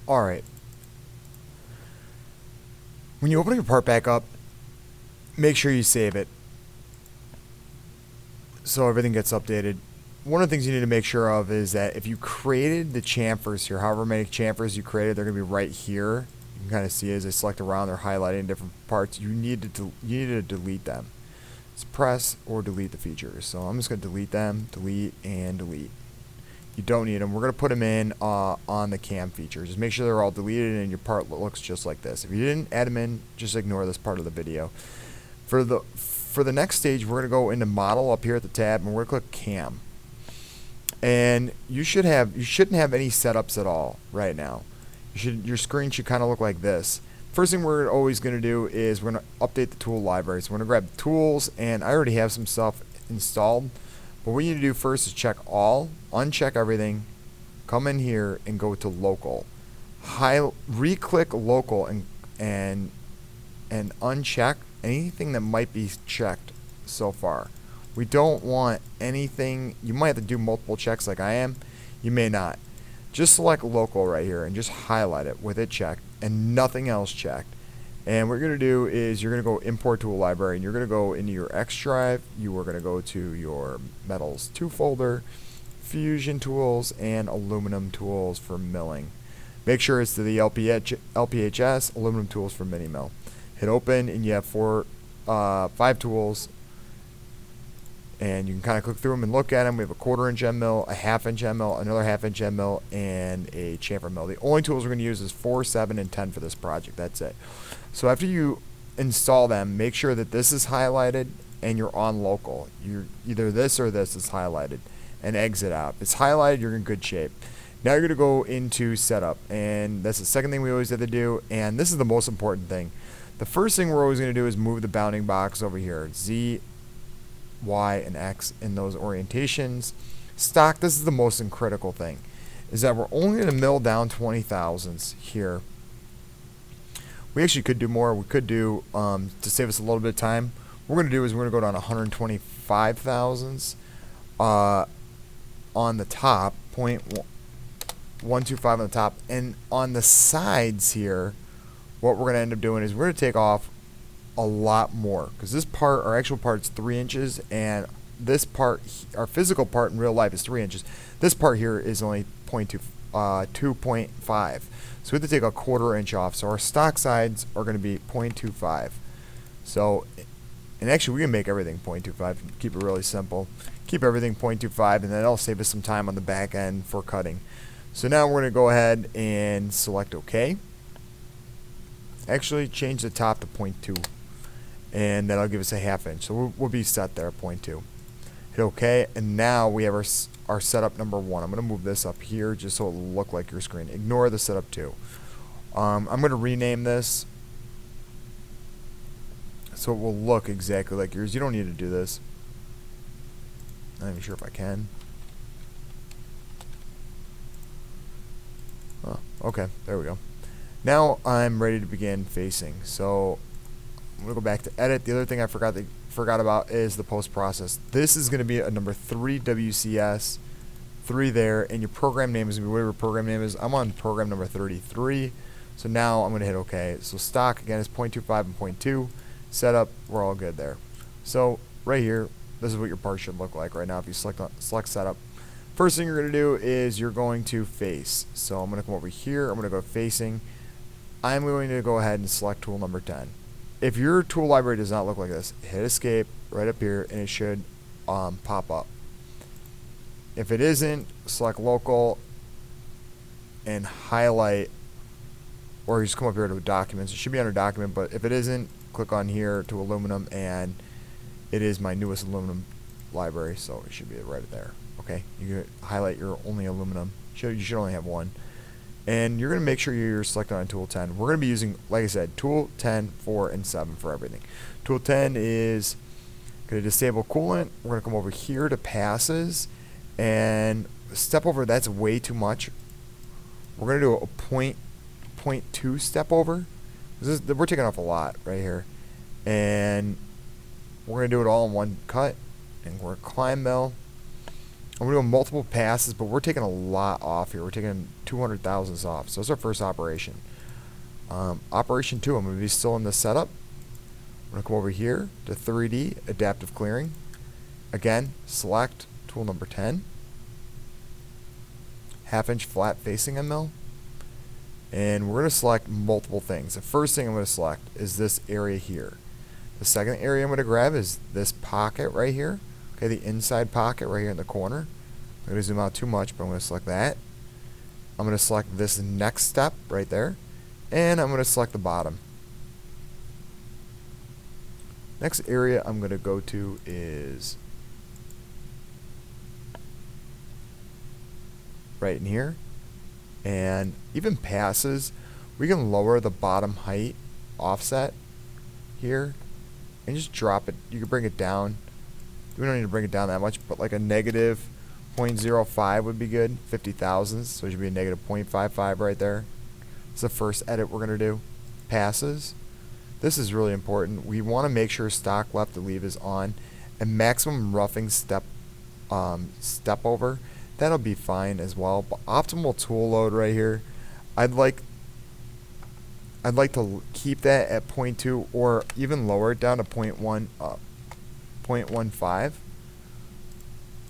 Alright. When you open your part back up, make sure you save it so everything gets updated. One of the things you need to make sure of is that if you created the chamfers here, however many chamfers you created, they're going to be right here. You can kind of see as I select around, they're highlighting different parts. You need to delete them. Suppress or delete the features. So I'm just going to delete them, delete, and delete. You don't need them. We're going to put them in on the cam features. Just make sure they're all deleted and your part looks just like this. If you didn't add them in, just ignore this part of the video. For the next stage, we're going to go into model up here at the tab, and we're going to click cam. And you shouldn't have any setups at all right now. Your screen should kind of look like this. First thing we're always going to do is we're going to update the tool library. So we're going to grab tools, and I already have some stuff installed. But what you need to do first is check all, uncheck everything, come in here and go to local. Re-click local and uncheck anything that might be checked so far. We don't want anything. You might have to do multiple checks like I am. You may not. Just select local right here and just highlight it with it checked and nothing else checked. And what you're going to do is you're going to go import tool library, and you're going to go into your X drive. You are going to go to your metals 2 folder, fusion tools, and aluminum tools for milling. Make sure it's to the LPHS, aluminum tools for mini mill. Hit open, and you have 5 tools. And you can kind of click through them and look at them. We have a 1/4 inch end mill, a 1/2 inch end mill, another 1/2 inch end mill, and a chamfer mill. The only tools we're going to use is 4, 7, and 10 for this project. That's it. So after you install them, make sure that this is highlighted and you're on local. You're either this or this is highlighted, and exit out. If it's highlighted, you're in good shape. Now you're going to go into setup, and that's the second thing we always have to do, and this is the most important thing. The first thing we're always going to do is move the bounding box over here. Z, Y, and X in those orientations. Stock, this is the most critical thing, is that we're only going to mill down 20 thousandths here. We actually could do more. We could do, to save us a little bit of time, what we're going to do is we're going to go down 125 thousandths on the top, 0.125 on the top, and on the sides here, what we're going to end up doing is we're going to take off a lot more, because this part, our actual part, is 3 inches, and this part, our physical part in real life, is 3 inches. This part here is only 2.5. So we have to take a 1/4 inch off. So our stock sides are going to be 0.25. So, and actually we can make everything 0.25. Keep it really simple. Keep everything 0.25, and that'll save us some time on the back end for cutting. So now we're going to go ahead and select OK. Actually, change the top to 0.2. And that'll give us a 1/2 inch. So we'll be set there at 0.2. Hit OK, and now we have our setup number 1. I'm going to move this up here just so it'll look like your screen. Ignore the setup 2. I'm going to rename this so it will look exactly like yours. You don't need to do this. I'm not even sure if I can. Oh, okay, there we go. Now I'm ready to begin facing. So I'm going to go back to edit. The other thing I forgot about is the post process. This is going to be a number 3 WCS, 3 there, and your program name is going to be whatever program name is. I'm on program number 33. So now I'm going to hit OK. So stock again is 0.25 and 0.2. Setup, we're all good there. So right here, this is what your part should look like right now if you select setup. First thing you're going to do is you're going to face. So I'm going to come over here. I'm going to go facing. I'm going to go ahead and select tool number 10. If your tool library does not look like this, hit escape right up here and it should pop up. If it isn't, select local and highlight, or you just come up here to documents. It should be under document, but if it isn't, click on here to aluminum, and it is my newest aluminum library, so it should be right there. Okay, you can highlight your only aluminum. You should only have one. And you're going to make sure you're selected on tool 10. We're going to be using, like I said, tool 10, 4, and 7 for everything. Tool 10 is going to disable coolant. We're going to come over here to passes and step over. That's way too much. We're going to do a 0.2 step over. We're taking off a lot right here. And we're going to do it all in one cut. And we're going to climb mill. And we're doing multiple passes, but we're taking a lot off here. We're taking 200 thousandths off. So that's our first operation. Operation 2, I'm going to be still in the setup. I'm going to come over here to 3D Adaptive Clearing. Again, select tool number 10. 1/2 inch flat facing end mill. And we're going to select multiple things. The first thing I'm going to select is this area here. The second area I'm going to grab is this pocket right here. Okay, the inside pocket right here in the corner. I'm going to zoom out too much, but I'm going to select that. I'm going to select this next step right there. And I'm going to select the bottom. Next area I'm going to go to is right in here. And even passes, we can lower the bottom height offset here and just drop it. You can bring it down. We don't need to bring it down that much, but like a negative 0.05 would be good. 50 thousandths, so it should be a negative 0.55 right there. It's the first edit we're going to do. Passes. This is really important. We want to make sure stock left to leave is on, and maximum roughing step over. That'll be fine as well. But optimal tool load right here, I'd like to keep that at 0.2 or even lower it down to 0.15.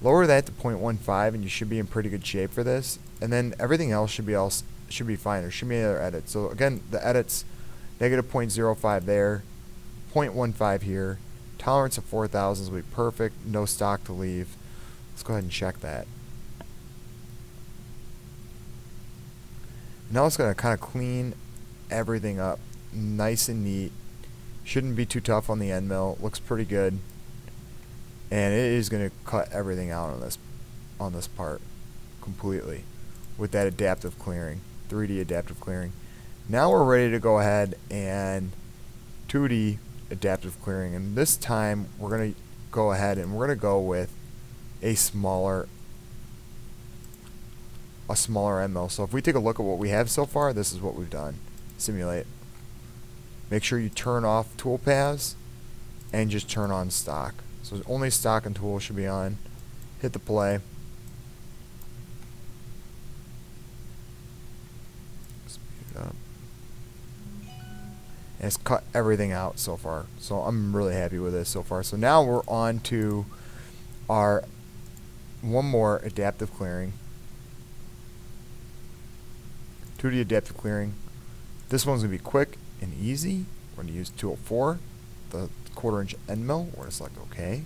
Lower that to 0.15 and you should be in pretty good shape for this. And then everything else should be fine. There should be another edit. So again, the edits, negative 0.05 there, 0.15 here. Tolerance of 4,000 will be perfect. No stock to leave. Let's go ahead and check that. Now it's going to kind of clean everything up nice and neat. Shouldn't be too tough on the end mill. Looks pretty good. And it is going to cut everything out on this part completely with that adaptive clearing, 3D adaptive clearing. Now we're ready to go ahead and 2D adaptive clearing. And this time we're going to go ahead and we're going to go with a smaller end mill. So if we take a look at what we have so far, this is what we've done. Simulate. Make sure you turn off tool paths and just turn on stock. So only stock and tool should be on. Hit the play. Speed it up. And it's cut everything out so far. So I'm really happy with this so far. So now we're on to our one more adaptive clearing. 2D adaptive clearing. This one's going to be quick and easy. We're going to use tool 4, the 1/4 inch end mill. We're going to select OK.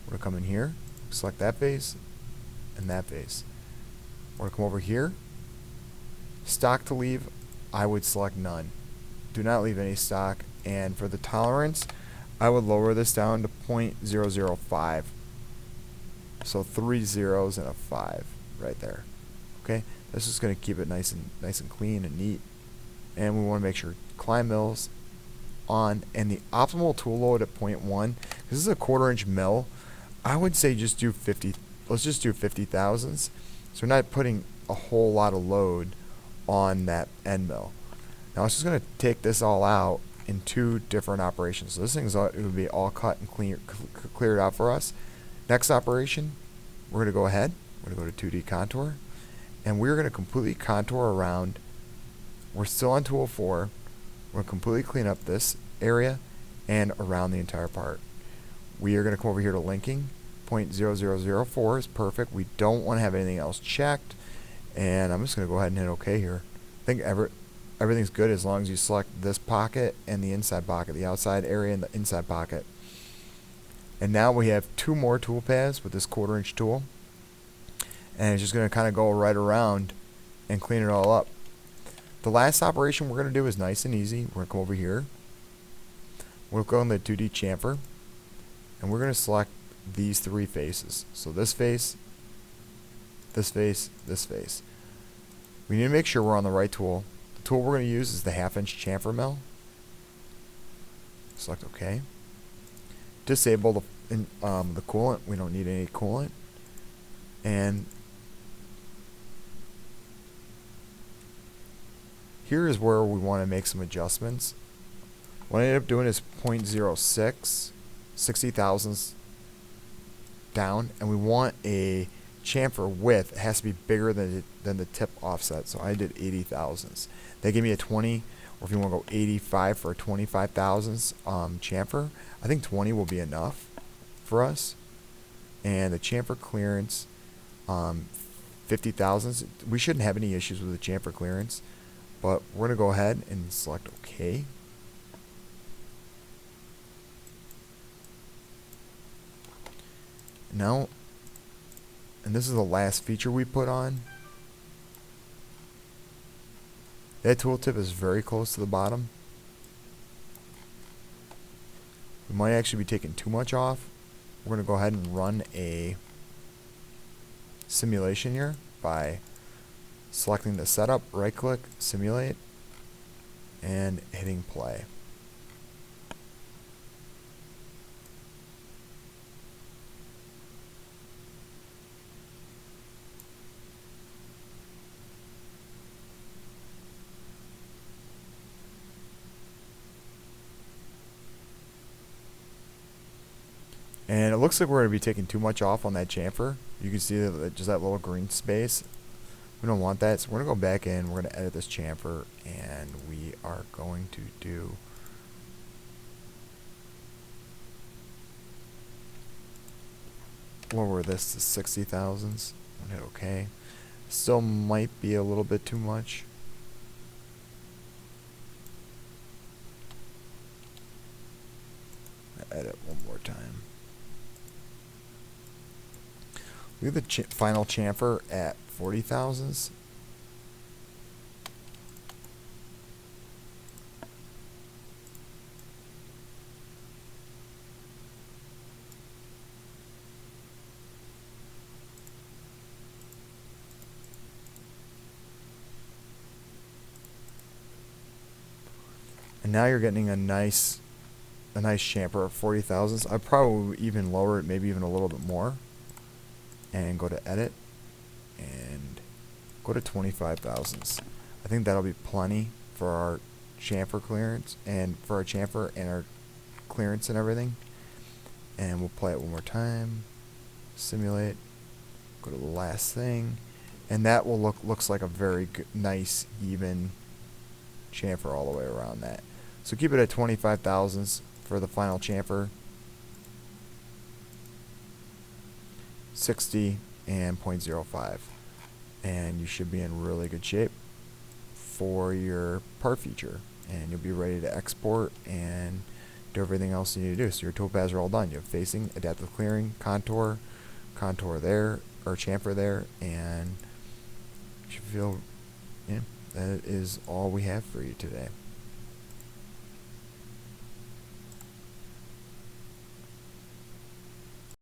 We're going to come in here, select that face and that face. We're going to come over here. Stock to leave, I would select none. Do not leave any stock. And for the tolerance, I would lower this down to 0.005. So 3 zeros and a 5 right there. Okay, this is going to keep it nice and clean and neat. And we want to make sure climb mills on, and the optimal tool load at 0.1. This is a 1/4 inch mill. I would say just do 50. Let's just do 50 thousandths. So we're not putting a whole lot of load on that end mill. Now it's just going to take this all out in 2 different operations. So this thing's it would be all cut and cleared out for us. Next operation, we're going to go ahead. We're going to go to 2D contour, and we're going to completely contour around. We're still on tool 4. We're going to completely clean up this area and around the entire part. We are going to come over here to linking. 0.0004 is perfect. We don't want to have anything else checked. And I'm just going to go ahead and hit OK here. I think everything's good as long as you select this pocket and the inside pocket, the outside area and the inside pocket. And now we have 2 more tool paths with this 1/4 inch tool. And it's just going to kind of go right around and clean it all up. The last operation we're going to do is nice and easy. We're going to come over here. We'll go in the 2D chamfer, and we're going to select these 3 faces. So this face, this face, this face. We need to make sure we're on the right tool. The tool we're going to use is the 1/2 inch chamfer mill. Select OK. Disable the coolant. We don't need any coolant. And here is where we want to make some adjustments. What I ended up doing is 0.06, 60 thousandths down, and we want a chamfer width has to be bigger than the tip offset. So I did 80 thousandths. They gave me a 20, or if you want to go 85 for a 25 thousandths chamfer, I think 20 will be enough for us. And the chamfer clearance, 50 thousandths. We shouldn't have any issues with the chamfer clearance, but we're gonna go ahead and select OK. Now, and this is the last feature we put on. That tooltip is very close to the bottom. We might actually be taking too much off. We're going to go ahead and run a simulation here by selecting the setup, right click, simulate, and hitting play. And it looks like we're going to be taking too much off on that chamfer. You can see that just that little green space. We don't want that, so we're going to go back in, we're going to edit this chamfer, and we are going to do lower this to 60 thousandths. Hit OK. Still might be a little bit too much. Edit one more time. Look at the final chamfer at 40 thousandths. And now you're getting a nice chamfer of 40 thousandths. I'd probably even lower it, maybe even a little bit more. And go to edit and go to 25 thousandths. I think that'll be plenty for our chamfer clearance and for our chamfer and our clearance and everything. And we'll play it one more time. Simulate. Go to the last thing, and that will looks like a very good, nice, even chamfer all the way around that. So keep it at 25 thousandths for the final chamfer. 60 and 0.05, and you should be in really good shape for your part feature, and you'll be ready to export and do everything else you need to do. So your toolpaths are all done. You have facing, adaptive clearing, contour there, or chamfer there, and you should feel, yeah, that is all we have for you today.